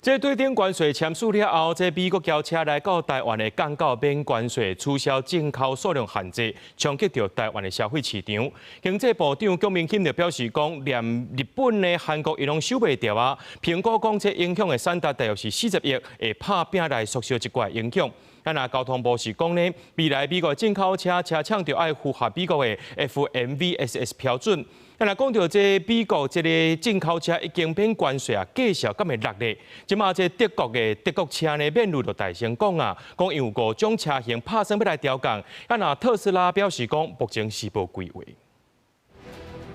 这对顶关税签署了后，这美国轿车来到台湾的港口免关税，取消进口数量限制，冲击到台湾的消费市场。经济部长龚明鑫就表示讲，连日本的、韩国伊拢收袂掉啊。苹果讲这影响的产值大约是40亿，会拍拼来缩小一寡影响。咱那交通部是讲呢，未来美国进口车厂就要符合美国的 FMVSS 标准。咱来讲到这美国这个进口车已经免关税啊，介绍敢会落咧？即马这德国车呢，免路就大声讲啊，讲因有5种车型拍算要来调降。咱那特斯拉表示讲，目前是无规划。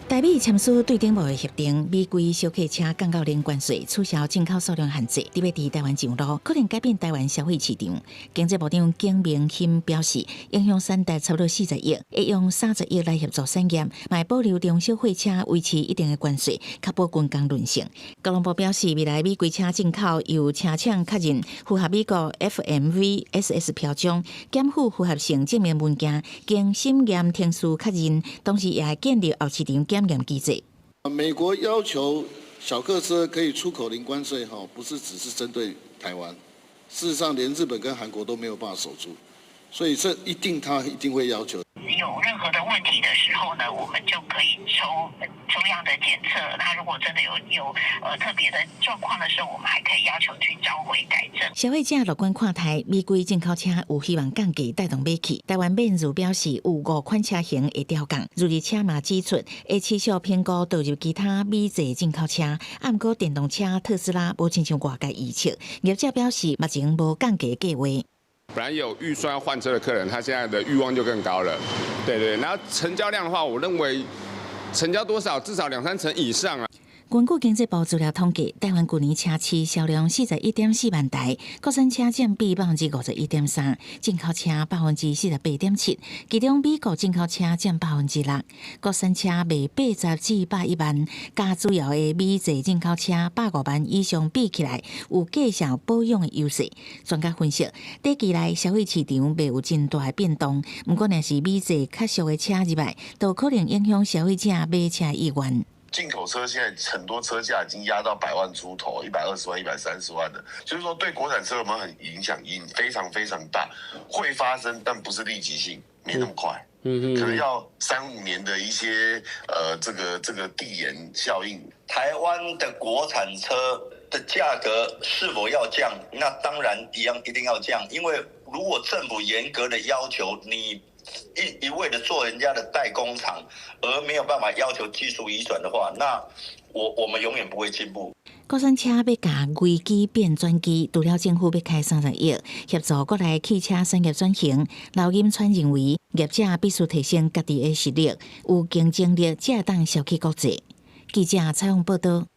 台美签署对顶部的协定，美规小客车降到零关税，取消进口数量限制，特别伫台湾上路，可能改变台湾消费市场。经济部长龚明鑫表示，影响产值差不多40亿，会用30亿来协助产业，卖保留中小货车维持一定的关税，确保均衡论性。交通部表示，未来美规车进口由车厂确认符合美国 FMVSS 标准，检附符合性证明文件，经审验天数确认，同时也建立后市场检验机制。美国要求小客车可以出口零关税，不是只是针对台湾，事实上连日本跟韩国都没有办法守住，所以这他一定会要求。有任何的问题的时候呢，我们就可以抽样的检测。那如果真的有特别的状况的时候，我们还可以要求去召回改正。消费者乐观看待美规进口车有希望降价带动买气。台湾免如表示有5款车型会调降，如日车嘛指出会持续评估导入其他美制进口车。不过电动车特斯拉无亲像外界预测，业者表示目前无降价计划。本来有预算要换车的客人，他现在的欲望就更高了。对，然后成交量的话，我认为成交多少至少2、3成以上啊。根据经济部资料统计，台湾去年车市销量41.4万台，国产车占比51.3%，进口车48.7%，其中美国进口车占6%，国产车卖80至101万，加主要的美制进口车105万以上比起来，有继续保养的优势。专家分析，短期内消费市场未有真大的变动，不过若是美制较俗的车入来，都可能影响消费者买车意愿。进口车现在很多车价已经压到100万出头，120万、130万的，就是说对国产车有没有很影响？非常非常大，会发生，但不是立即性，没那么快。可能要3、5年的一些这个递延效应。台湾的国产车的价格是否要降？那当然一定要降，因为如果政府严格的要求你。一味的做人家的代工厂，而没有办法要求技术移转的话，那我们永远不会进步。国产车要甲危机变转机，除了政府要开30亿协助国内汽车产业转型，刘金川认为业者必须提升家己的实力，有竞争力才当销去国际。记者采访报道。